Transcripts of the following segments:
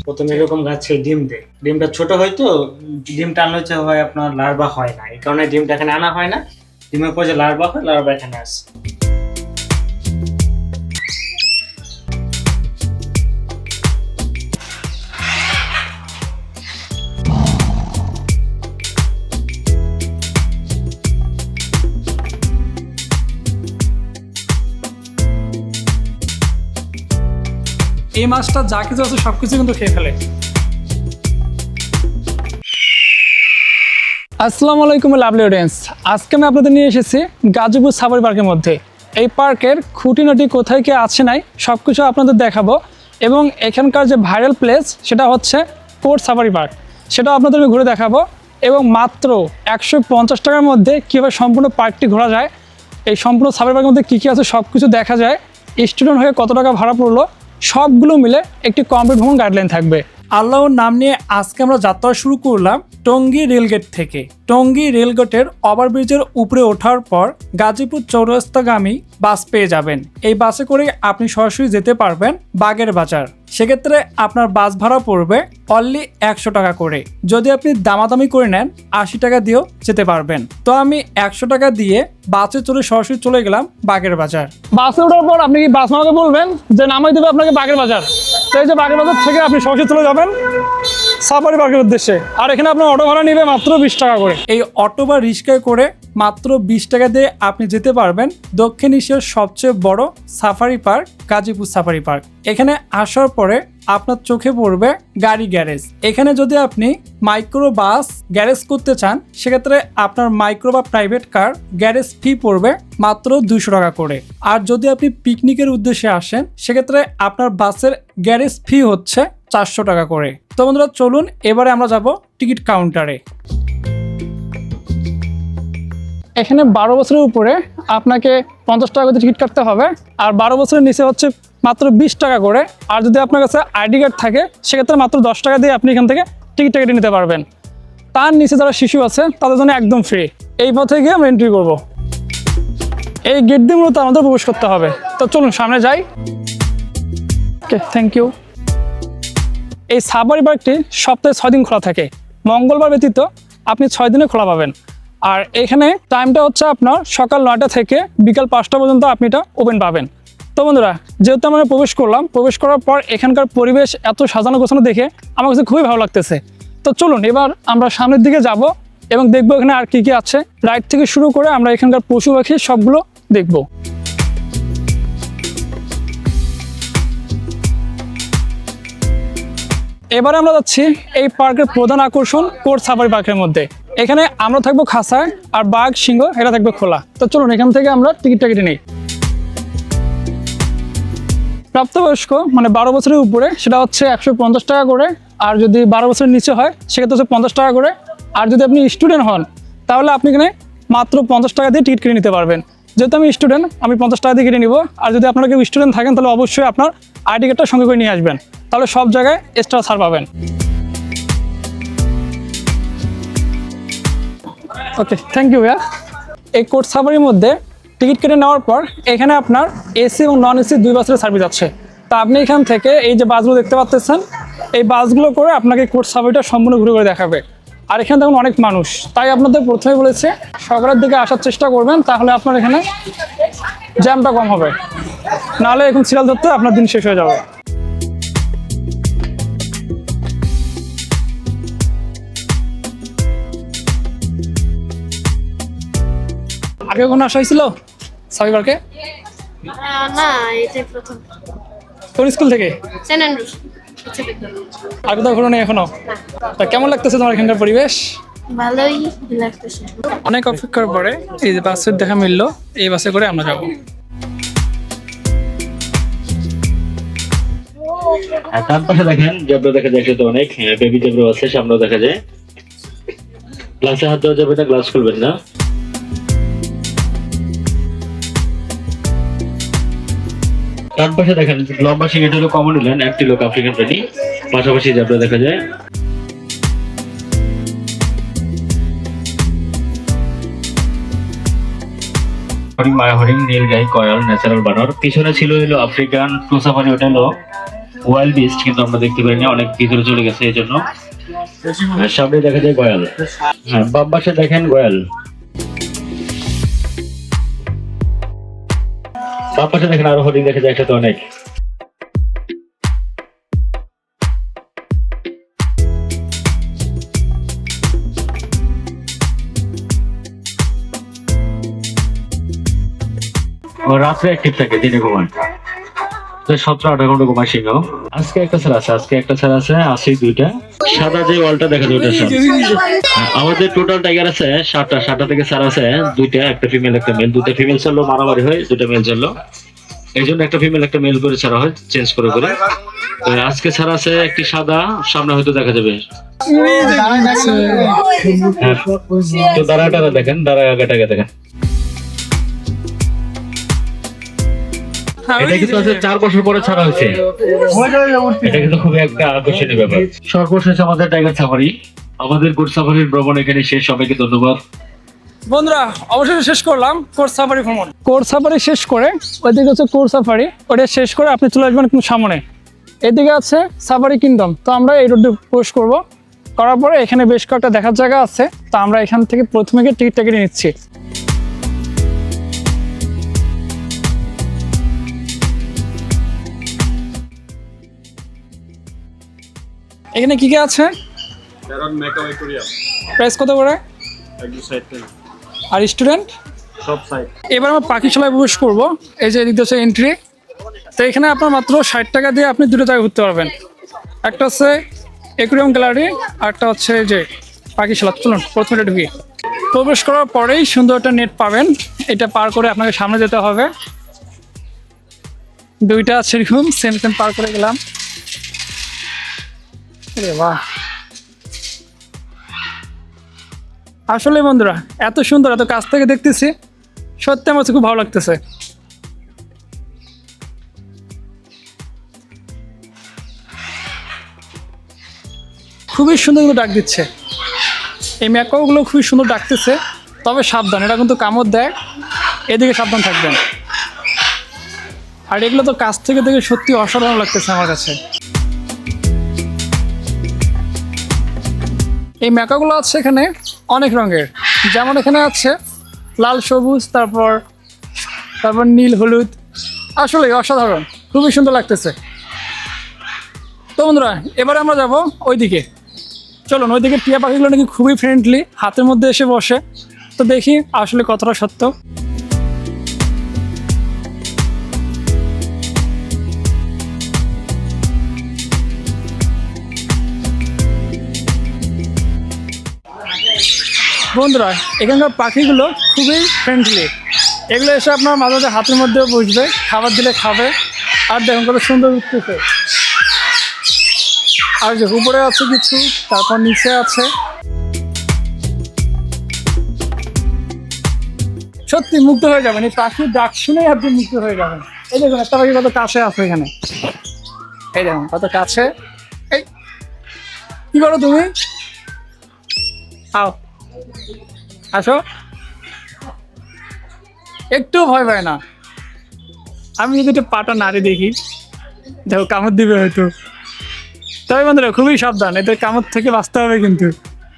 প্রথমে এরকম গাছে ডিম দেয়, ডিমটা ছোট হয় তো ডিমটা আনলে হচ্ছে হয় আপনার লার্ভা হয় না, এই কারণে ডিমটা এখানে আনা হয় না। ডিমের পর যে লার্ভা হয়, লার্ভা এখানে আসে। এই মাছটা যা কিছু আছে সবকিছু কিন্তু খেয়ে ফেলে। আসসালামু আলাইকুম লাভলি অডিয়েন্স, আজকে আমি আপনাদের নিয়ে এসেছি গাজীপুর সাফারি পার্কের মধ্যে। এই পার্কের খুঁটিনাটি কোথায় কি আছে নাই সব কিছু আপনাদের দেখাবো, এবং এখানকার যে ভাইরাল প্লেস সেটা হচ্ছে কোর্ট সাফারি পার্ক, সেটাও আপনাদের আমি ঘুরে দেখাবো। এবং মাত্র 150 টাকার মধ্যে কীভাবে সম্পূর্ণ পার্কটি ঘোরা যায়, এই সম্পূর্ণ সাফারি পার্কের মধ্যে কী কী আছে সব কিছু দেখা যায়, স্টুডেন্ট হয়ে কত টাকা ভাড়া পড়লো, সবগুলো মিলে একটি কমপ্লিট ভ্রমণ গাইডলাইন থাকবে। আল্লাহর নাম নিয়ে আজকে আমরা যাত্রা শুরু করলাম টঙ্গী রেলগেট থেকে। টঙ্গী রেলগেটের ওভারব্রিজের উপরে ওঠার পর গাজীপুর চৌরাস্তাগামী বাস পেয়ে যাবেন। এই বাসে করে আপনি সরাসরি যেতে পারবেন বাগের বাজার। সেক্ষেত্রে আপনার বাস ভাড়া পড়বে অনলি 100 টাকা করে। যদি আপনি দামাদামি করে নেন 80 টাকা দিয়েও যেতে পারবেন। তো আমি 100 টাকা দিয়ে বাসে চলে সরাসরি চলে গেলাম বাগের বাজার। বাসে ওঠার পর আপনি কি বাস নামাকে বলবেন যে নামাই দেবে আপনাকে বাগের বাজার। তো এই যে বাগের বাজার থেকে আপনি সরাসরি চলে যাবেন সাফারি পার্কের উদ্দেশ্যে। আর এখানে আপনার অটো ভাড়া নেবে মাত্র 20 টাকা করে। এই অটো বা রিক্সায় করে মাত্র 20 টাকা দিয়ে আপনি যেতে পারবেন দক্ষিণ এশিয়ার সবচেয়ে বড় safari park Gazipur safari park. এখানে আসার পরে আপনার চোখে পড়বে গাড়ি গ্যারেজ। এখানে যদি আপনি মাইক্রো বাস গ্যারেজ করতে চান সেক্ষেত্রে আপনার মাইক্রো বা প্রাইভেট কার গ্যারেজ ফি পড়বে মাত্র 200 টাকা করে। আর যদি আপনি পিকনিকের উদ্দেশ্যে আসেন সেক্ষেত্রে আপনার বাসের গ্যারেজ ফি হচ্ছে 400 টাকা করে। তো বন্ধুরা চলুন এবারে আমরা যাব টিকিট কাউন্টারে। এখানে 12 বছরের উপরে আপনাকে 50 টাকা করে টিকিট কাটতে হবে, আর 12 বছরের নিচে হচ্ছে মাত্র 20 টাকা করে। আর যদি আপনার কাছে আইডি কার্ড থাকে সেক্ষেত্রে মাত্র 10 টাকা দিয়ে আপনি এখান থেকে টিকিটটা কেটে নিতে পারবেন। তার নিচে যারা শিশু আছে তাদের জন্য একদম ফ্রি। এই পথে গিয়ে আমরা এন্ট্রি করব। এই গেট দিয়ে মূলত আমাদের প্রবেশ করতে হবে। তো চলুন সামনে যাই। ওকে, থ্যাংক ইউ। এই সাফারি পার্কটি সপ্তাহে 6 দিন খোলা থাকে, মঙ্গলবার ব্যতীত আপনি 6 দিনে খোলা পাবেন। আর এখানে টাইমটা হচ্ছে আপনার সকাল 9টা থেকে বিকাল 5টা পর্যন্ত আপনি এটা ওপেন পাবেন। তো বন্ধুরা যেহেতু আমরা প্রবেশ করলাম, প্রবেশ করার পর এখানকার পরিবেশ এত সাজানো গোছানো দেখে আমার কাছে খুবই ভালো লাগতেছে। তো চলুন এবার আমরা সামনের দিকে যাব এবং দেখবো এখানে আর কি কি আছে। রাইড থেকে শুরু করে আমরা এখানকার পশু পাখি সবগুলো দেখবো। এবারে আমরা যাচ্ছি এই পার্কের প্রধান আকর্ষণ কোর্ট সাফারি পার্কের মধ্যে। এখানে আমরা থাকবো খাঁচায় আর বাঘ সিংহ এটা থাকবে খোলা। তো চলুন এখান থেকে আমরা টিকিটটা কেটে নিই। প্রাপ্তবয়স্ক মানে 12 বছরের উপরে সেটা হচ্ছে 150 টাকা করে, আর যদি 12 বছরের নিচে হয় সেক্ষেত্রে হচ্ছে 50 টাকা করে। আর যদি আপনি স্টুডেন্ট হন তাহলে আপনি এখানে মাত্র 50 টাকা দিয়ে টিকিট কেটে নিতে পারবেন। যেহেতু আমি স্টুডেন্ট আমি 50 টাকা দিয়ে কেটে নিব। আর যদি আপনারা কেউ স্টুডেন্ট থাকেন তাহলে অবশ্যই আপনার আইডি কার্ডটা সঙ্গে করে নিয়ে আসবেন, তাহলে সব জায়গায় এক্সট্রা ছাড় পাবেন। ওকে, থ্যাংক ইউ ভাইয়া। এই কোর্ট সাফারির মধ্যে টিকিট কেটে নেওয়ার পর এখানে আপনার এসি এবং নন এসি 2 বাসের সার্ভিস আছে। তা আপনি এখান থেকে এই যে বাসগুলো দেখতে পাচ্ছেন, এই বাসগুলো করে আপনাকে কোর্ট সাফারিটা সম্পূর্ণ ঘুরে ঘুরে দেখাবে। আর এখানে দেখুন অনেক মানুষ, তাই আপনাদের প্রথমে বলেছে সকালের দিকে আসার চেষ্টা করবেন, তাহলে আপনার এখানে জ্যামটা কম হবে, নাহলে এখন সিরিয়াল ধরতে আপনার দিন শেষ হয়ে যাবে। আগে কখনো আসা হয়েছিল সাফারি পার্কে? না, এটাই প্রথম। কোন স্কুল থেকে? Saint Andrews. আর কোথাও ঘুরো নেই এখনো? তা কেমন লাগতেছে তোমার এখানকার পরিবেশ? ভালোই লাগতেছে। অনেক অপেক্ষার পরে এই যে বাসের দেখা মিললো, এই বাসে করে আমরা যাবো। ডান পাশে দেখেন জেব্রা দেখা যায় তো অনেক বেবি জেব্রা আছে, সামনেও দেখা যায়। গ্লাসে হাত দেওয়া যাবে না, গ্লাস খুলবেন না। ডান পাশে দেখেন লম্বা সিং, এটা হলো কমন ইল্যান্ড, একটি লোক আফ্রিকান প্রাণী, পাশাপাশি জেব্রা দেখা যায়। হরিণ, মায়া হরিণ, নীলগাই, কয়াল, ন্যাচারাল বানর। পিছনে ছিল হলো আফ্রিকান টু সাফারি, ওটা হলো ওয়াইল্ড বিস্ট, কিন্তু আমরা দেখতে পাইনি, অনেক ভিতরে চলে গেছে এই জন্য। সামনে দেখা যায় গয়াল, হ্যাঁ বাম পাশে দেখেন গয়াল, বাম পাশে দেখেন আরো হরিণ দেখা যায় একসাথে অনেক। ও রাত্রে অ্যাক্টিভ থাকে, দিনে ঘুমায়। 17-18 ঘন্টা ঘুমায় সিংহ। আজকে একটা ছাড়া আছে, আছে দুইটা। সাদা যে ওয়ালটা দেখা যায় ওটা আমাদের টোটাল টাইগার আছে 7টা থেকে ছাড়া আছে দুইটা, একটা ফিমেল একটা মেল। দুইটা ফিমেল ছাড়লো মারামারি হয়, দুইটা মেল ছাড়লো, এই জন্য একটা ফিমেল একটা মেল করে ছাড়া হয়, চেঞ্জ করে করে। তো আজকে ছাড়া আছে একটি সাদা, সামনে হয়তো দেখা যাবে। হ্যাঁ, তো দাঁড়াটা দেখেন, আগাটাকে দেখেন। এটা কিন্তু 4 বছর পরে ছাড়া হয়েছে, এটা কিন্তু খুবই একটা আকর্ষণীয় ব্যাপার। সর্বশেষ আমাদের টাইগার সাফারি, আমাদের কোর্স সাফারির ভ্রমণ এখানে শেষ। সবাইকে ধন্যবাদ বন্ধুরা, অবশেষে শেষ করলাম কোর্স সাফারি ভ্রমণ। কোর্স সাফারি শেষ করে ওইদিকে হচ্ছে কোর্স সাফারি, ওটা শেষ করে আপনি চলে আসবেন কিন্তু সামনে, এদিকে আছে সাফারি কিংডম। তো আমরা এই রোডে পোস্ট করবো, করার পরে এখানে বেশ কয়েকটা দেখার জায়গা আছে। তো আমরা এখান থেকে প্রথমে গিয়ে টিকিটটা কেটে নিচ্ছি। এখানে কি কি আছে? প্রাইস কত করে? আর স্টুডেন্ট সব সাইড। এবার আমরা পাখিশালায় প্রবেশ করবো। এই যে এদিক দিয়ে এন্ট্রি। তো এখানে আপনার মাত্র 60 টাকা দিয়ে আপনি দুটো জায়গায় ঘুরতে পারবেন। একটা হচ্ছে অ্যাকুয়ারিয়াম গ্যালারি, আর একটা হচ্ছে যে পাখিশালা। চলুন প্রথমে ঢুকি। প্রবেশ করার পরেই সুন্দর একটা নেট পাবেন, এটা পার করে আপনাকে সামনে যেতে হবে। দুইটা আছে এরকম সেম পার করে গেলাম। বাহ, আসলে বন্ধুরা এত সুন্দর, এত কাছ থেকে দেখতেছি, সত্যি আমার খুব ভালো লাগতেছে। খুবই সুন্দর কিন্তু ডাক দিচ্ছে, এই ম্যাকাওগুলো খুবই সুন্দর ডাকতেছে। তবে সাবধান, এটা কিন্তু কামড় দেয়, এদিকে সাবধান থাকবেন। আর এগুলো তো কাছ থেকে দেখে সত্যি অসাধারণ লাগতেছে আমার কাছে। এই ম্যাকাগুলো আছে এখানে অনেক রঙের, যেমন এখানে আছে লাল, সবুজ, তারপর নীল, হলুদ। আসলে অসাধারণ, খুবই সুন্দর লাগতেছে। তো বন্ধুরা এবারে আমরা যাব ওইদিকে। চলুন, ওইদিকে টিয়া পাখিগুলো নাকি খুবই ফ্রেন্ডলি, হাতের মধ্যে এসে বসে। তো দেখি আসলে কতটা সত্য। বন্ধুরা এখানকার পাখিগুলো খুবই ফ্রেন্ডলি, এগুলো এসে আপনার মাঝে মাঝে হাতের মধ্যেও বসবে, খাবার দিলে খাবে। আর দেখুন কত সুন্দর উঠতেছে। আর যে উপরে আছে কিছু, তারপর নিচে আছে। সত্যি মুগ্ধ হয়ে যাবেন, এই পাখির ডাক শুনেই আপনি মুগ্ধ হয়ে যাবেন। এই দেখুন একটা পাখি কত কাছে আছে এখানে, এই দেখুন কত কাছে। এই কি করো তুমি? আও, আসো। একটু ভয় পায় না। আমি যদি একটা পাটা নাড়ি দেখি, দেখো কামড় দিবে হয়তো। তবে বন্ধুরা খুবই সাবধান, এদের কামড় থেকে বাঁচতে হবে কিন্তু,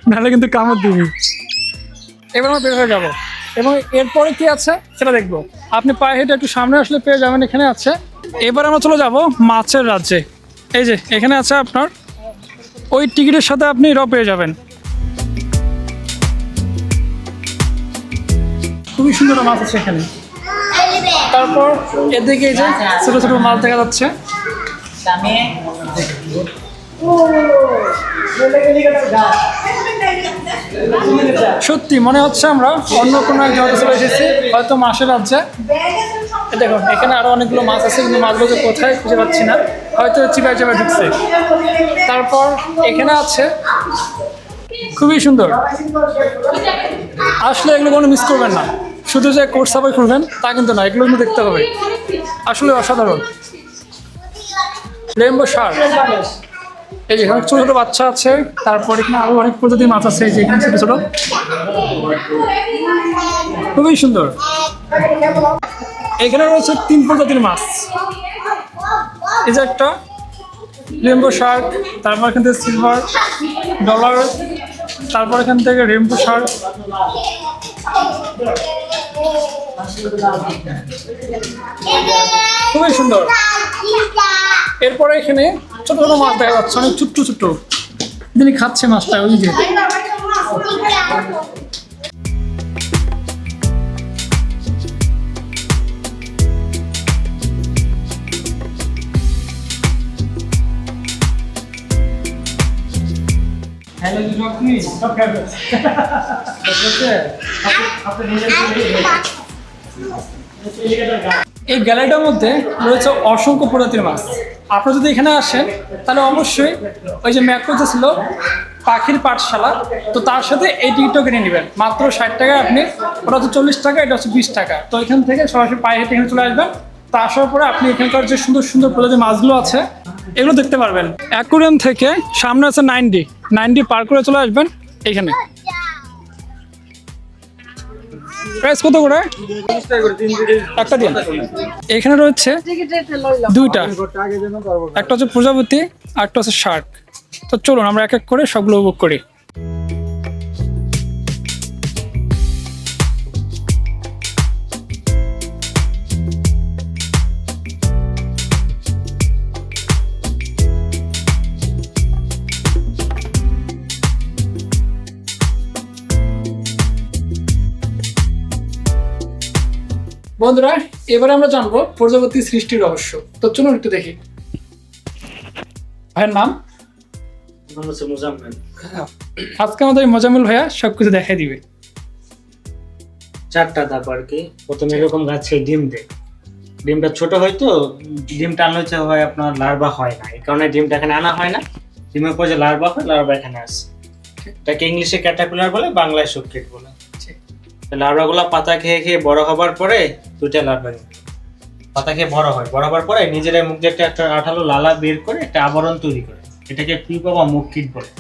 নাহলে কিন্তু কামড় দিবে। এবার আমরা বের হয়ে যাবো এবং এরপরে কি আছে সেটা দেখবো। আপনি পায়ে হেঁটে একটু সামনে আসলে পেয়ে যাবেন, এখানে আছে। এবার আমরা চলে যাব মাছের রাজ্যে। এই যে এখানে আছে আপনার ওই টিকিটের সাথে আপনি এরাও পেয়ে যাবেন। খুবই সুন্দর মাছ আছে এখানে। তারপর এদিকে এই যে ছোট ছোট মাছ দেখা যাচ্ছে। সত্যি মনে হচ্ছে আমরা অন্য কোনো এক জায়গায় চলে এসেছি, হয়তো মাছের রাজ্যে। দেখুন এখানে আরো অনেকগুলো মাছ আছে, কিন্তু মাছগুলো কোথায় খুঁজে পাচ্ছি না, হয়তো চিপায় চিপায় ঢুকছে। তারপর এখানে আছে, খুবই সুন্দর। আসলে এগুলো কোনো মিস করবেন না, শুধু যে কোর্স সাফারি করবেন তা কিন্তু না, এগুলো কিন্তু দেখতে হবে। আসলে অসাধারণ। রেইনবো শার্ক, এই যে এখানে ছোট ছোট বাচ্চা আছে। তারপর এখানে আরো অনেক প্রজাতির মাছ আছে, এই যে এখানে ছোট ছোট, খুবই সুন্দর। এখানে রয়েছে 3 প্রজাতির মাছ। এই যে একটা রেইনবো শার্ক, তারপর এখান থেকে সিলভার ডলার, তারপর এখান থেকে রেইনবো শার্ক। খুবই সুন্দর। এরপরে এখানে ছোট ছোট মাছ দেখা যাচ্ছে, অনেক ছোট্ট ছোট্ট। তিনি খাচ্ছে মাছটা, ওই যে। এই গ্যালারিটার মধ্যে রয়েছে অসংখ্য প্রজাতির মাছ। আপনারা যদি এখানে আসেন তাহলে অবশ্যই ওই যে ম্যাপ ছিল পাখির পাঠশালা, তো তার সাথে এই টিকিটটাও কিনে নেবেন মাত্র 60 টাকায়। আপনি ওটা হচ্ছে 40 টাকা, এটা হচ্ছে 20 টাকা। তো এখান থেকে সরাসরি পায়ে হেঁটে এখানে চলে আসবেন। তা আসার পরে আপনি এখানকার যে সুন্দর সুন্দর প্রজাতির মাছগুলো আছে এগুলো দেখতে পারবেন। অ্যাকুরিয়াম থেকে সামনে আছে 9D পার করে চলে আসবেন এখানে। প্রাইস কত করে? একটা দিন। এখানে রয়েছে 2টা, একটা হচ্ছে প্রজাপতি আর একটা হচ্ছে শার্ক। তো চলুন আমরা এক এক করে সবগুলো উপভোগ করি। বন্ধুরা, এবারে আমরা জানবো প্রজাপতি সৃষ্টির রহস্য। তো চলুন একটু দেখি। ভাইয়ের নাম? মোজাম্মেল। আজকে আমাদের মোজাম্মেল ভাইয়া সবকিছু দেখাই দিবে। 4টা ধাপ আর কি। প্রথমে এরকম গাছে ডিম দেয়, ডিমটা ছোট হয় তো ডিমটা আনা হচ্ছে হয় আপনার লার্ভা হয় না, এই কারণে ডিমটা এখানে আনা হয় না। ডিমের পর যে লার্ভা হয়, লার্ভা এখানে আসে। এটাকে ইংলিশে ক্যাটারপিলার বলে, বাংলায় শোককিট বলে। লার্ভাগুলো পাতা খেয়ে খেয়ে বড় হবার পরে 2টা লার্ভা পাতা খেয়ে বড় হয়। বড় হবার পরে নিজেরাই মুখ দিয়ে একটা আঠালো লালা বের করে একটা আবরণ তৈরি করে, এটাকে পিপা বা মুখকিট বলে।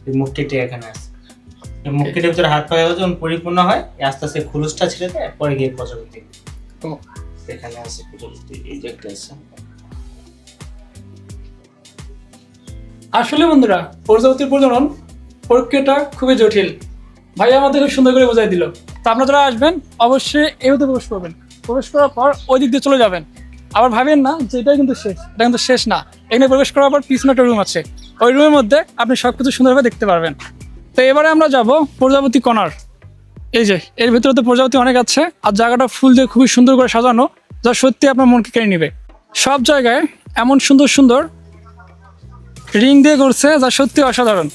এই মুখকিটে এখানে আসে। এই মুখকিটের ভিতরে হাত পা যখন পরিপূর্ণ হয়, আস্তে আস্তে খুলুসটা ছেড়ে দেয়, পরে গিয়ে প্রজাপতি এখানে আসে। প্রজাপতি এই যে একটা আছে। আসলে বন্ধুরা, প্রজাপতির প্রজনন প্রক্রিয়াটা খুবই জটিল। ভাই আমাদের খুব সুন্দর করে বোঝাই দিল। তো আপনারা যারা আসবেন অবশ্যই এভাবে প্রবেশ করবেন। প্রবেশ করার পর ওই দিক দিয়ে চলে যাবেন। আবার ভাবেন না যে এটাই কিন্তু শেষ, এটা কিন্তু শেষ না। এখানে প্রবেশ করার পর পিছনে একটা রুম আছে, ওই রুমের মধ্যে আপনি সবকিছু সুন্দরভাবে দেখতে পারবেন। তো এবারে আমরা যাব প্রজাপতি কর্নার। এই যে এর ভিতরে তো প্রজাপতি অনেক আছে, আর জায়গাটা ফুল দিয়ে খুবই সুন্দর করে সাজানো, যা সত্যি আপনার মনকে কেড়ে নেবে। সব জায়গায় এমন সুন্দর সুন্দর রিং দিয়ে করছে, যা সত্যি অসাধারণ।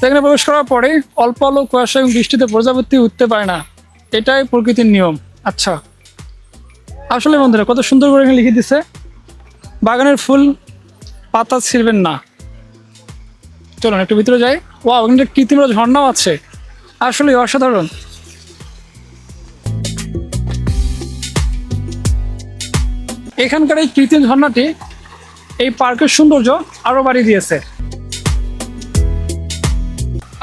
সেখানে প্রবেশ করার পরে অল্প আলো, কুয়াশা এবং বৃষ্টিতে প্রজাপতি উঠতে পারে না, এটাই প্রকৃতির নিয়ম। আচ্ছা, আসলে বন্ধুরা কত সুন্দর করে এখানে লিখে দিছে, বাগানের ফুল পাতা ছিঁড়বেন না। চলুন একটু ভিতরে যাই। ওয়াও, এখানে কৃত্রিম ঝর্ণাও আছে, আসলে অসাধারণ। এখানকার এই কৃত্রিম ঝর্ণাটি এই পার্কের সৌন্দর্য আরো বাড়িয়ে দিয়েছে।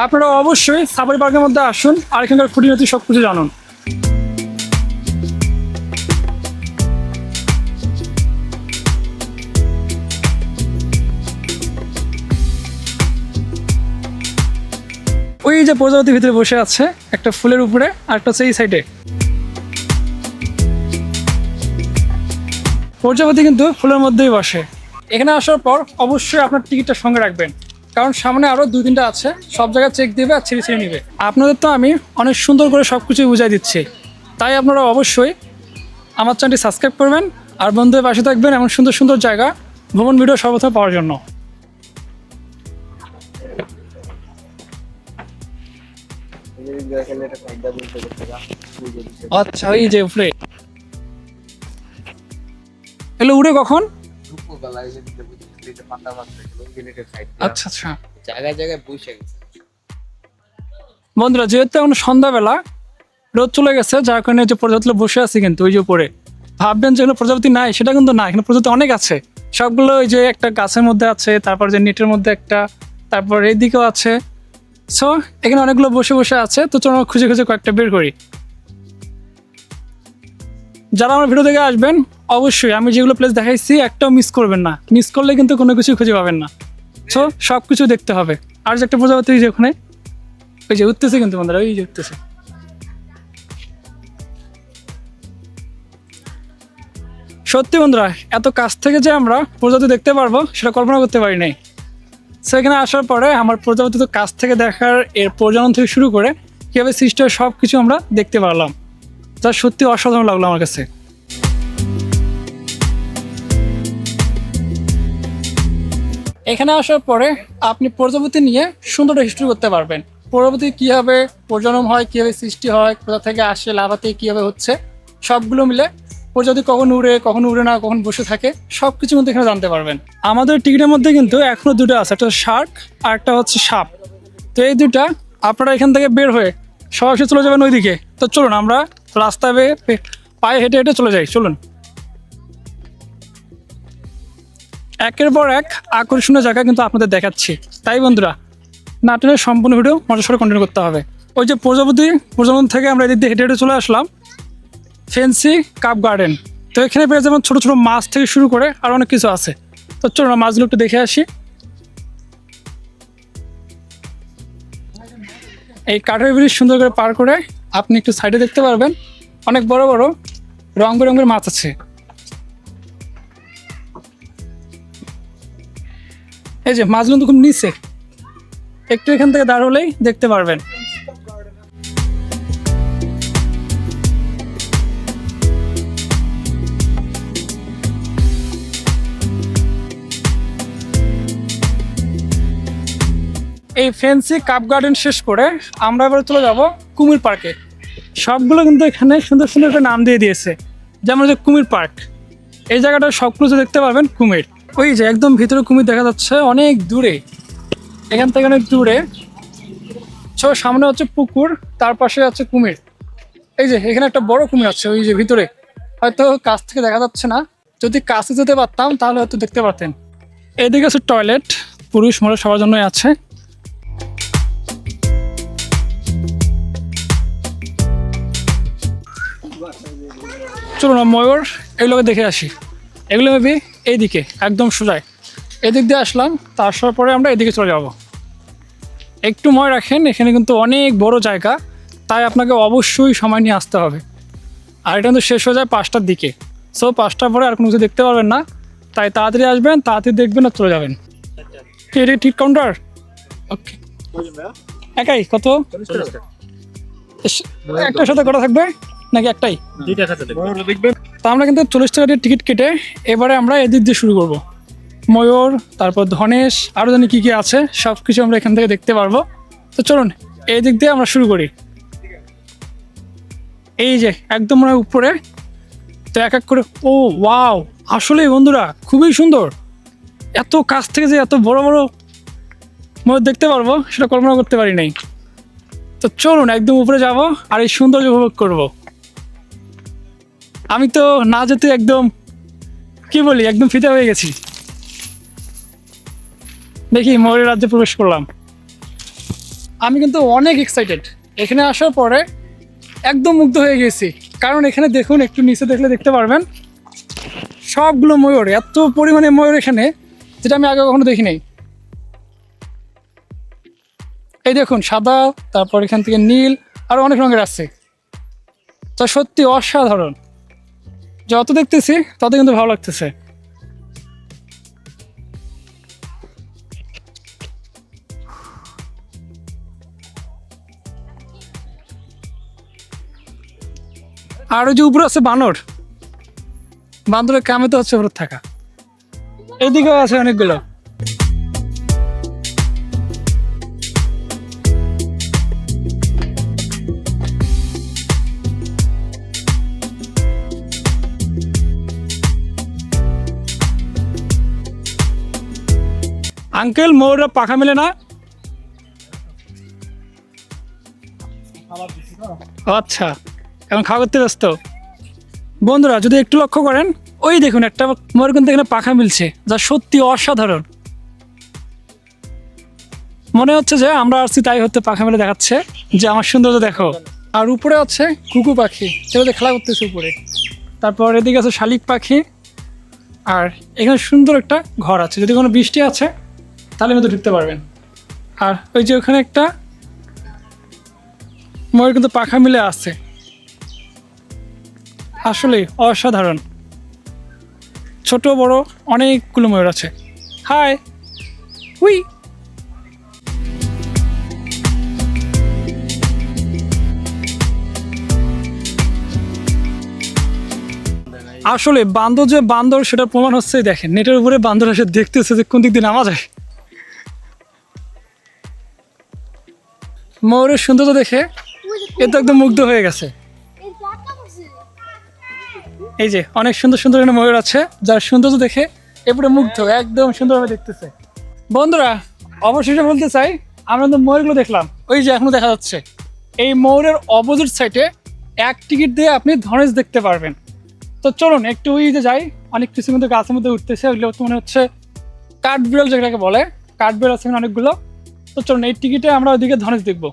আপনারা অবশ্যই সাফারি পার্কের মধ্যে আসুন আর এখানকার খুঁটিনাটি সবকিছু জানুন। ওই যে প্রজাপতির ভিতরে বসে আছে একটা ফুলের উপরে, আর একটা হচ্ছে এই সাইডে। প্রজাপতি কিন্তু ফুলের মধ্যেই বসে। এখানে আসার পর অবশ্যই আপনার টিকিটটা সঙ্গে রাখবেন, কারণ সামনে আরো 2-3টা আছে, সব জায়গায় চেক দিবে আর ছিঁড়ে নিবে। আপনাদের তো আমি অনেক সুন্দর করে সবকিছু বুঝাই দিচ্ছি, তাই আপনারা অবশ্যই আমার চ্যানেলটি সাবস্ক্রাইব করবেন আর বন্ধুদের পাশে থাকবেন এমন সুন্দর সুন্দর জায়গা ভ্রমণ ভিডিও সর্বপ্রথম পাওয়ার জন্য। আচ্ছা, ওই যে উপরে এগুলো উড়ে কখন? আচ্ছা আচ্ছা, জায়গায় জায়গায় বসে গেছে। বন্ধুরা, যেহেতু এখন সন্ধ্যাবেলা রোদ চলে গেছে, যার কারণে যে প্রজাপতি বসে আছে কিন্তু ওই যে উপরে, ভাববেন যেগুলো প্রজাপতি নাই, সেটা কিন্তু না, এখানে প্রজাপতি অনেক আছে। সবগুলো ওই যে একটা গাছের মধ্যে আছে, তারপর যে নেটের মধ্যে একটা, তারপর এইদিকেও আছে। সো এখানে অনেকগুলো বসে বসে আছে। তো চলো খুঁজে খুঁজে কয়েকটা বের করি। যারা আমার ভিডিও দেখে আসবেন অবশ্যই আমি যেগুলো প্লেস দেখাইছি একটাও মিস করবেন না, মিস করলে কিন্তু কোনো কিছু খুঁজে পাবেন না। সো সব কিছু দেখতে হবে। আর যে একটা প্রজাপতি যে ওখানে ওই যে উঠতেছে কিন্তু বন্ধুরা, ওই যে উঠতেছে। সত্যি বন্ধুরা, এত কাছ থেকে যে আমরা প্রজাপতি দেখতে পারবো সেটা কল্পনা করতে পারি নাই। সো এখানে আসার পরে আমার প্রজাপতি তো কাছ থেকে দেখার, এর প্রজনন থেকে শুরু করে কীভাবে সৃষ্টি হয় সব কিছু আমরা দেখতে পারলাম, যা সত্যি অসাধারণ লাগলো আমার কাছে। এখানে আসার পরে আপনি প্রজাপতি নিয়ে সুন্দর হিস্ট্রি করতে পারবেন। প্রজাপতি কীভাবে প্রজনন হয়, কীভাবে সৃষ্টি হয়, কোথা থেকে আসে, লাভাতে কীভাবে হচ্ছে, সবগুলো মিলে প্রজাপতি কখন উড়ে না, কখন বসে থাকে, সব কিছু কিন্তু এখানে জানতে পারবেন। আমাদের টিকিটের মধ্যে কিন্তু এখনও দুটো আছে, একটা শার্ক আর একটা হচ্ছে সাপ। তো এই দুটা আপনারা এখান থেকে বের হয়ে সরাসরি চলে যাবেন ওইদিকে। তো চলুন আমরা রাস্তায় পায়ে হেঁটে হেঁটে চলে যাই, চলুন। একের পর এক আকর্ষণীয় জায়গা কিন্তু আপনাদের দেখাচ্ছি। তাই বন্ধুরা, নাটনের সম্পূর্ণ ভিডিও মজার সাথে কন্টিনিউ করতে হবে। ওই যে প্রজনন থেকে আমরা এদিক দিয়ে হেঁটে হেঁটে চলে আসলাম ফেন্সি কাপ গার্ডেন। তো এখানে পেয়ে যেমন ছোটো ছোটো মাছ থেকে শুরু করে আর অনেক কিছু আছে। তো চলুন মাছগুলো একটু দেখে আসি। এই কাঠের ব্রিজ সুন্দর করে পার করে আপনি একটু সাইডে দেখতে পারবেন অনেক বড় বড় রং বেরঙের মাছ আছে। এই যে মাছগুলো তো খুব নিচে, একটু এখান থেকে দাঁড় হলেই দেখতে পারবেন। এই ফেন্সি কাপ গার্ডেন শেষ করে আমরা এবার চলে যাব কুমির পার্কে। সবগুলো কিন্তু এখানে সুন্দর সুন্দর করে নাম দিয়ে দিয়েছে, যেমন যে কুমির পার্ক। এই জায়গাটা সবগুলো দেখতে পারবেন কুমির। ওই যে একদম ভিতরে কুমির দেখা যাচ্ছে অনেক দূরে, এখান থেকে অনেক দূরে। সামনে হচ্ছে পুকুর, তার পাশে আছে কুমির। এই যে এখানে একটা বড় কুমির আছে ওই যে ভিতরে, হয়তো কাছ থেকে দেখা যাচ্ছে না। যদি কাছে যেতে পারতাম তাহলে হয়তো দেখতে পারতেন। এদিকে আছে টয়লেট, পুরুষ মহিলা সবার জন্যই আছে। চলুন ময়ূর এগুলোকে দেখে আসি। এগুলো মেবি এইদিকে একদম সোজায় এদিক দিয়ে আসলাম, তা আসার পরে আমরা এদিকে চলে যাব। একটু মনে রাখেন এখানে কিন্তু অনেক বড় জায়গা, তাই আপনাকে অবশ্যই সময় নিয়ে আসতে হবে। আর এটা কিন্তু শেষ হয়ে যায় 5টার দিকে। সো 5টার পরে আর কোনো কিছু দেখতে পারবেন না, তাই তাড়াতাড়ি আসবেন, তাড়াতাড়ি দেখবেন আর চলে যাবেন। এটা টিকিট কাউন্টার ওকে। একাই কত? একটার সাথে কটা থাকবে নাকি একটাই? তা আমরা কিন্তু 40 টাকা দিয়ে টিকিট কেটে এবারে আমরা এদিক দিয়ে শুরু করব। ময়ূর, তারপর ধনেশ, আরও জানি কী কী আছে সব কিছু আমরা এখান থেকে দেখতে পারবো। তো চলুন এই দিক দিয়ে আমরা শুরু করি। এই যে একদম মনে হয় উপরে, তো এক এক করে। ও ওয়াও, আসলেই বন্ধুরা খুবই সুন্দর। এত কাছ থেকে যে এত বড় বড় ময়ূর দেখতে পারবো সেটা কল্পনা করতে পারি নাই। তো চলুন একদম উপরে যাব আর এই সৌন্দর্য উপভোগ করব। আমি তো না যেতে একদম কি বলি একদম ফিদা হয়ে গেছি। দেখি ময়ূরের রাজ্যে প্রবেশ করলাম। আমি কিন্তু অনেক এক্সাইটেড। এখানে আসার পরে একদম মুগ্ধ হয়ে গেছি, কারণ এখানে দেখুন একটু নিচে দেখলে দেখতে পারবেন সবগুলো ময়ূর, এত পরিমাণে ময়ূর এখানে, যেটা আমি আগে কখনো দেখি নাই। এই দেখুন সাদা, তারপর এখান থেকে নীল, আর অনেক রঙের আছে। তো সত্যি অসাধারণ, যত দেখতেছি তত কিন্তু ভালো লাগতেছে। আর ওই যে উপরে আছে বানর, বান্দরের কামে তো হচ্ছে উপরে থাকা। এদিকেও আছে অনেকগুলো। আঙ্কেল ময়ূররা পাখা মেলে না? আচ্ছা, এখন খাওয়া করতে ব্যস্ত। বন্ধুরা যদি একটু লক্ষ্য করেন, ওই দেখুন একটা ময়ূর কিন্তু এখানে পাখা মিলছে, যা সত্যি অসাধারণ। মনে হচ্ছে যে আমরা আসছি তাই হতে পাখা মেলে দেখাচ্ছে যে আমার সৌন্দর্য দেখো। আর উপরে আছে কুকু পাখি, সেগুলো খেলা করতেছে উপরে। তারপর এদিকে আছে শালিক পাখি, আর এখানে সুন্দর একটা ঘর আছে, যদি কোনো বৃষ্টি আছে তাহলে মধ্যে ঢুকতে পারবেন। আর ওই যে ওখানে একটা ময়ূর কিন্তু পাখা মিলে আছে, আসলে অসাধারণ। ছোট বড় অনেকগুলো ময়ূর আছে। হাই, হুই। আসলে বান্দর যে বান্দর সেটা প্রমাণ হচ্ছে, দেখেন নেটের উপরে বান্দর এসে দেখতেছে যে কোন দিক দিয়ে নামা যায়। ময়ূরের সৌন্দর্য দেখে এ তো একদম মুগ্ধ হয়ে গেছে। এই যে অনেক সুন্দর সুন্দর এখানে ময়ূর আছে, যার সৌন্দর্য দেখে এরপরে মুগ্ধ, একদম সুন্দরভাবে দেখতেছে। বন্ধুরা অবশেষে বলতে চাই, আমরা তো ময়ূরগুলো দেখলাম, ওই যে এখনো দেখা যাচ্ছে। এই ময়ূরের অপোজিট সাইডে 1 টিকিট দিয়ে আপনি ধনেশ দেখতে পারবেন। তো চলুন একটু ওই যে যাই, অনেক কিছু কিন্তু গাছের মধ্যে উঠতেছে, ওইগুলো মনে হচ্ছে কাঠবিড়াল যেটাকে বলে, কাঠবিড়াল আছে অনেকগুলো। তো চলুন এই টিকিটে আমরা ওইদিকে ধনেশ দেখবো।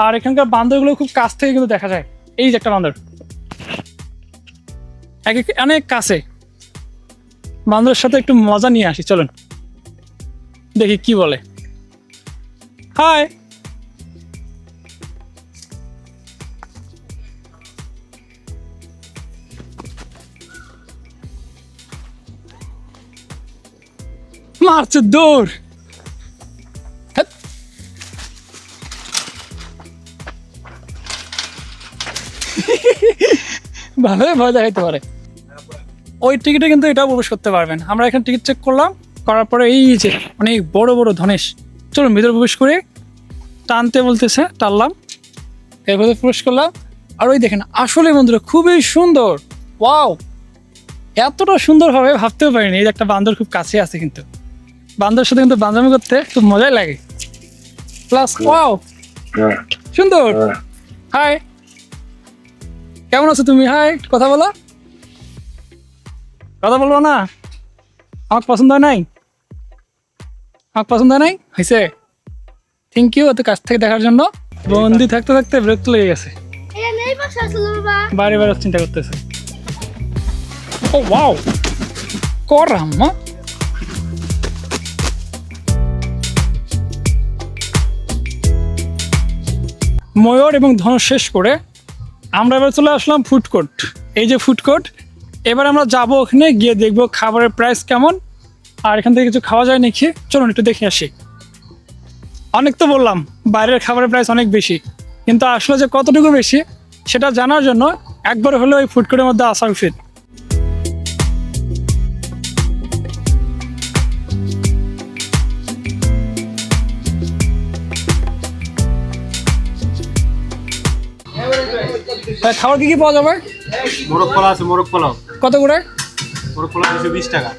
আর এখানকার বান্দরগুলো খুব কাছ থেকে কিন্তু দেখা যায়। এই যে একটা বান্দর অনেক কাছে, বান্দরের সাথে একটু মজা নিয়ে আসি, চলুন দেখি কি বলে। হাই, মারছে দৌড়। হ্যাট। ভালোই ভয় দেখাইতে পারে। ওই টিকিটে কিন্তু এটাও প্রবেশ করতে পারবেন। আমরা এখানে টিকিট চেক করলাম, করার পরে এই যে অনেক বড় বড় ধনেশ। চলুন ভিতরে প্রবেশ করে, টানতে বলতেছে, টানলাম, এর ভিতরে প্রবেশ করলাম। আর ওই দেখেন আসলে বন্ধুরা খুবই সুন্দর, ওয়াও, এতটা সুন্দর হবে ভাবতেও পারিনি। এই যে একটা বান্দর খুব কাছে আছে, কিন্তু বান্দরের সাথে কিন্তু বান্দরামি করতে খুব মজাই লাগে। প্লাস ওয়াও, সুন্দর। হাই, কেমন আছো তুমি? হাই, কথা বলো, কথা বলবো না? আমাকে পছন্দ হয় নাই? আমাকে পছন্দ হয় নাই? হয়েছে, থ্যাংক ইউ এত কাছ থেকে দেখার জন্য। বন্দি থাকতে থাকতে বিরক্ত লেগে গেছে, বারে বারে চিন্তা করতেছে। ও ওয়াও, কর আম্মা। ময়ূর এবং ধনুষ শেষ করে আমরা এবার চলে আসলাম ফুড কোর্ট। এই যে ফুড কোর্ট, এবার আমরা যাবো ওখানে গিয়ে দেখবো খাবারের প্রাইস কেমন, আর এখান থেকে কিছু খাওয়া যায় নাকি। চলুন একটু দেখে আসি। অনেক তো বললাম বাইরের খাবারের প্রাইস অনেক বেশি, কিন্তু আসলে যে কতটুকু বেশি সেটা জানার জন্য একবার হলেও এই ফুড কোর্টের মধ্যে আসা উচিত। খাবার কি কি পাওয়া যাবে? মোরগ পোলাও আছে, মোরগ পোলাও কত করে? মোরগ পোলাও 220 টাকা।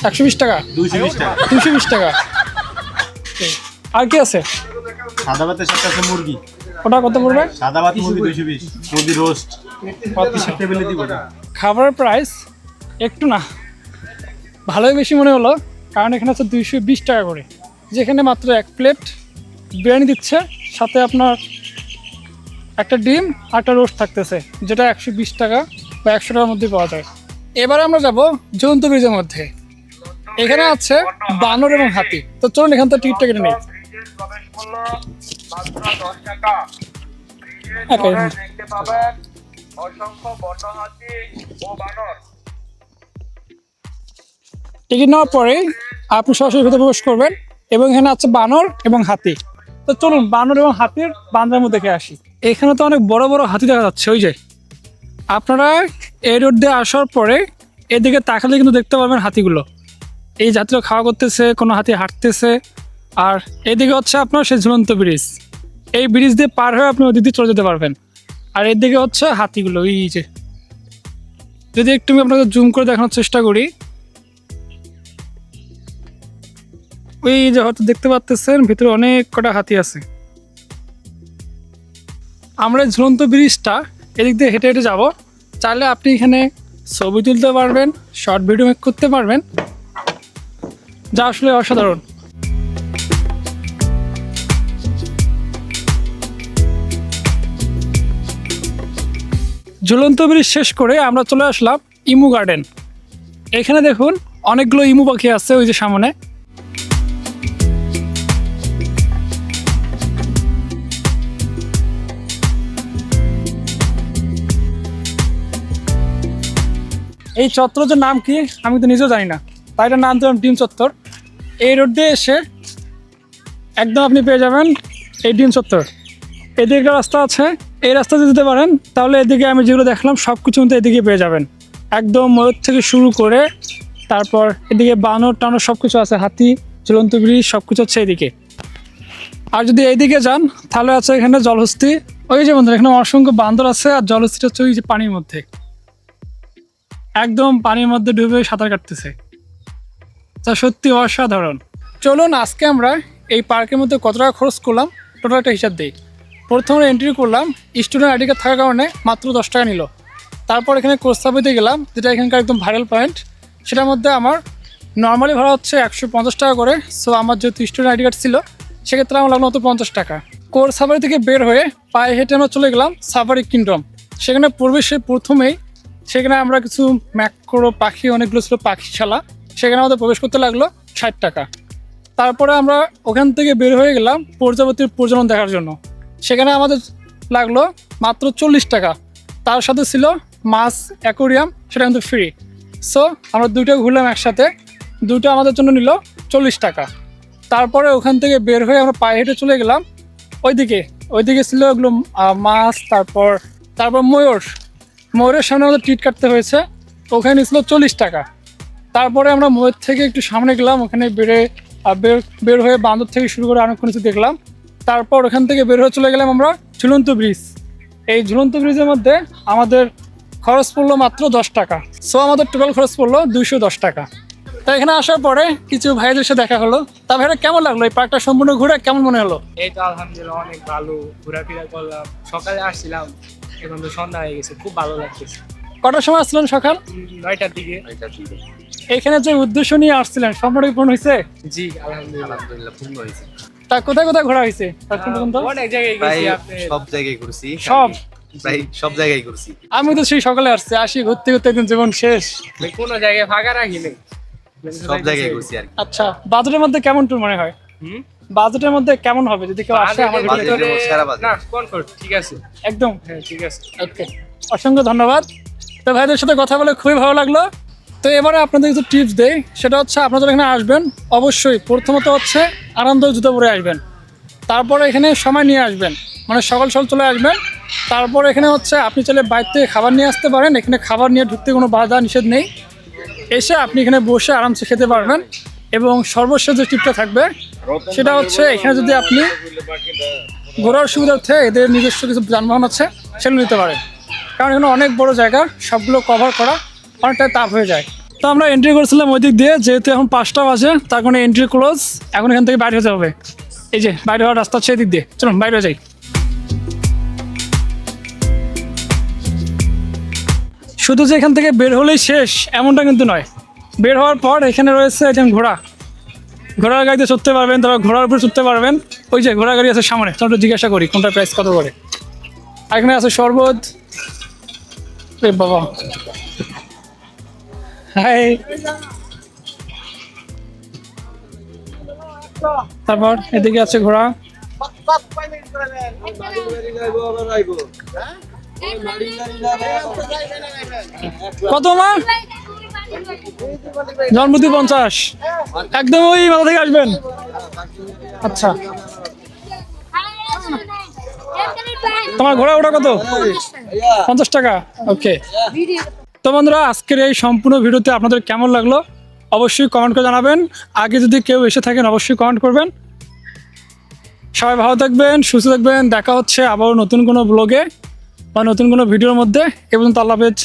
120 টাকা? 220 টাকা। 220 টাকা। আর কি আছে? সাদা ভাতের সাথে আছে মুরগি। ওটা কত পড়বে? সাদা ভাত মুরগি 220, মুরগি রোস্ট। টেবিলে দিব। খাবারের প্রাইস একটু না ভালোই বেশি মনে হলো, কারণ এখানে হচ্ছে 220 টাকা করে, যেখানে মাত্র 1 প্লেট বিরিয়ানি দিচ্ছে, সাথে আপনার একটা ডিম আর একটা রোস্ট থাকতেছে, যেটা 120 টাকা বা 100 টাকার মধ্যে পাওয়া যায়। এবারে আমরা যাব জয়ন্ত ব্রিজের মধ্যে। এখানে আছে বানর এবং হাতি। তো চলুন এখান থেকে টিকিটটা কেটে নিই। টিকিট নেওয়ার পরে আপনি সরাসরি ভিতরে প্রবেশ করবেন এবং এখানে আছে বানর এবং হাতি। তো চলুন বানর এবং হাতির বান্দার দেখে আসি। এখানে তো অনেক বড় বড় হাতি দেখা যাচ্ছে। ওই যে আপনারা এই রোড দিয়ে আসার পরে এদিকে তাকালে কিন্তু দেখতে পারবেন হাতিগুলো, এই যাত্রীরা খাওয়া করতেছে, কোনো হাতি হাঁটতেছে। আর এদিকে হচ্ছে আপনার সেই ঝুলন্ত ব্রিজ, এই ব্রিজ দিয়ে পার হয়ে আপনি ওদিক দিয়ে চলে যেতে পারবেন। আর এদিকে হচ্ছে হাতিগুলো, এই যে যদি একটু আমি আপনাদের জুম করে দেখানোর চেষ্টা করি, ওই যে হয়তো দেখতে পাচ্ছেন ভিতরে অনেক কটা হাতি আছে। আমরা ঝুলন্ত ব্রিজটা এদিক দিয়ে হেঁটে হেঁটে যাবো। চাইলে আপনি এখানে ছবি তুলতে পারবেন, শর্ট ভিডিও মেক করতে পারবেন, যা আসলে অসাধারণ। ঝুলন্ত ব্রিজ শেষ করে আমরা চলে আসলাম ইমু গার্ডেন। এখানে দেখুন অনেকগুলো ইমু পাখি আছে ওই যে সামনে। এই চত্বরের নাম কি আমি তো নিজেও জানি না, তাই এটার নাম দিলাম ডিম চত্বর। এই রোড দিয়ে এসে একদম আপনি পেয়ে যাবেন এই ডিম চত্বর। এদিকে একটা রাস্তা আছে, এই রাস্তাতে যেতে পারেন, তাহলে এদিকে আমি যেগুলো দেখলাম সব কিছু মতো এদিকে পেয়ে যাবেন। একদম ময়ূর থেকে শুরু করে তারপর এদিকে বানর টানর সব কিছু আছে, হাতি, ঝুলন্ত ব্রিজ সব কিছু হচ্ছে এদিকে। আর যদি এইদিকে যান তাহলে আছে এখানে জলহস্তি। ওই যে বন্ধুরা এখানে অসংখ্য বান্দর আছে, আর জলহস্তিটা হচ্ছে ওই যে পানির মধ্যে, একদম পানির মধ্যে ডুবে সাঁতার কাটতেছে, তা সত্যি অসাধারণ। চলুন আজকে আমরা এই পার্কের মধ্যে কত টাকা খরচ করলাম টোটাল একটা হিসাব দিই। প্রথমে এন্ট্রি করলাম, স্টুডেন্ট আইডি কার্ড থাকার কারণে মাত্র 10 টাকা নিল। তারপর এখানে কোর্সাবিতে গেলাম, যেটা এখানকার একদম ভাইরাল পয়েন্ট, সেটার মধ্যে আমার নর্মালি ভাড়া হচ্ছে 150 টাকা করে। সো আমার যেহেতু স্টুডেন্ট আইডি কার্ড ছিল সেক্ষেত্রে আমার লাগলো মাত্র 50 টাকা। কোর্সাবাড়ি থেকে বের হয়ে পায়ে হেঁটে আমরা চলে গেলাম সাফারি কিংডম। সেখানে প্রবেশের প্রথমেই সেখানে আমরা কিছু ম্যাক্রো পাখি, অনেকগুলো ছিল পাখিশালা, সেখানে আমাদের প্রবেশ করতে লাগলো 60 টাকা। তারপরে আমরা ওখান থেকে বের হয়ে গেলাম প্রজাপতির প্রজনন দেখার জন্য, সেখানে আমাদের লাগলো মাত্র 40 টাকা। তার সাথে ছিল মাছ অ্যাকোরিয়াম, সেটা কিন্তু ফ্রি। সো আমরা দুটো ঘুরলাম একসাথে, দুটো আমাদের জন্য নিল 40 টাকা। তারপরে ওখান থেকে বের হয়ে আমরা পায়ে হেঁটে চলে গেলাম ওইদিকে ছিল এগুলো মাছ, তারপর ময়ূরের সামনে আমাদের টিট কাটতে হয়েছে, ওখানে ছিল 40 টাকা। তারপরে আমরা ময়ূর থেকে একটু সামনে গেলাম, ওখানে বের হয়ে বান্দর থেকে শুরু করে অনেক কিছু দেখলাম। তারপর ওখান থেকে বের হয়ে চলে গেলাম আমরা ঝুলন্ত ব্রিজ। এই ঝুলন্ত ব্রিজের মধ্যে আমাদের খরচ পড়লো মাত্র 10 টাকা। সো আমাদের টোটাল খরচ পড়লো 210 টাকা। তো এখানে আসার পরে কিছু ভাইদের সাথে দেখা হলো। তা ভাইরা কেমন লাগলো এই পার্কটা সম্পূর্ণ ঘুরে, কেমন মনে হলো? এই তো আলহামদুলিল্লাহ অনেক ভালো, ঘোরাফেরা করলাম, সকালে আসছিলাম, এখন তো সন্ধ্যা হয়ে গেছে, খুব ভালো লাগতেছে। কটার সময় আসছিলেন? সকাল 9টার দিকে। এখানে যে উদ্দেশ্য নিয়ে আসছিলেন সম্পূর্ণ পূর্ণ হয়েছে? জি আলহামদুলিল্লাহ। আলহামদুলিল্লাহ পূর্ণ হয়েছে। তা কোথায় কোথায় ঘোরা হয়েছে এখন পর্যন্ত? অনেক জায়গায় প্রায় গেছি আপনি। সব জায়গায় ঘুরছি, সব? প্রায় সব জায়গায় ঘুরছি। আমি তো সেই সকালে আসি ঘুরতে ঘুরতে একদিন জীবন শেষ। কোনো জায়গায় ফাঁকা রাখি নেই, সব জায়গায় ঘুরছি আর কি। আচ্ছা, বাজেটের মধ্যে কেমন ট্যুর মনে হয়? বাজেটের মধ্যে কেমন হবে যদি কেউ আসে আমার বাজেটের ভিডিওতে? মধ্যে সেরা বাজেট। না কমফোর্ট ঠিক আছে। একদম হ্যাঁ ঠিক আছে। ওকে, অসংখ্য ধন্যবাদ। তো ভাইদের সাথে কথা বলে খুবই ভালো লাগলো। তো এবারে আপনাদের কিছু টিপস দেই, সেটা হচ্ছে আপনারা যখন এখানে আসবেন অবশ্যই প্রথমত হচ্ছে আরামদায়ক জুতো পরে আসবেন। তারপরে এখানে সময় নিয়ে আসবেন, মানে সকাল চলে আসবেন। তারপর এখানে হচ্ছে আপনি চাইলে বাইরে থেকে খাবার নিয়ে আসতে পারেন, এখানে খাবার নিয়ে ঢুকতে কোনো বাধা নিষেধ নেই। এসে আপনি এখানে বসে আরামসে খেতে পারবেন। এবং সর্বশেষ যে টিপটা থাকবে সেটা হচ্ছে এখানে যদি আপনি ঘোরার সুবিধার্থে এদের নিজস্ব কিছু যানবাহন আছে সেগুলো নিতে পারেন, কারণ এখানে অনেক বড় জায়গা, সবগুলো কভার করা অনেকটা তাপ হয়ে যায়। তো আমরা এন্ট্রি করছিলাম ওই দিক দিয়ে, যেহেতু এখন 5টা বাজে তার কারণে এন্ট্রি ক্লোজ। এখন এখান থেকে বাইরে হতে হবে, এই যে বাইরে হওয়ার রাস্তা হচ্ছে এদিক দিয়ে। চলুন বাইরে যাই। শুধু যে এখান থেকে বের হলেই শেষ এমনটা কিন্তু নয়, বের হওয়ার পর এখানে রয়েছে একজন ঘোড়ার গাড়িতে চড়তে পারবেন, তারপর ঘোড়ার উপরে চড়তে পারবেন। ওই যে ঘোড়া গাড়ি আছে সামনে, তোমরা জিজ্ঞাসা করি কোনটা প্রাইস কত করে। আর এখানে আছে শরবত। এ বাবা, হাই। তারপর এদিকে আছে ঘোড়া। কত মা? জন্মতি 50, একদম ওই মাথা থেকে আসবেন। আচ্ছা, তোমার ঘোড়া ওটা কত? 50 টাকা। ওকে। তো বন্ধুরা, আজকের এই সম্পূর্ণ ভিডিওতে আপনাদের কেমন লাগলো অবশ্যই কমেন্ট করে জানাবেন। আগে যদি কেউ এসে থাকেন অবশ্যই কমেন্ট করবেন। সবাই ভালো থাকবেন, সুস্থ থাকবেন। দেখা হচ্ছে আবারও নতুন কোনো ব্লগে বা নতুন কোনো ভিডিওর মধ্যে। এ পর্যন্ত আল্লাহ হাফেজ।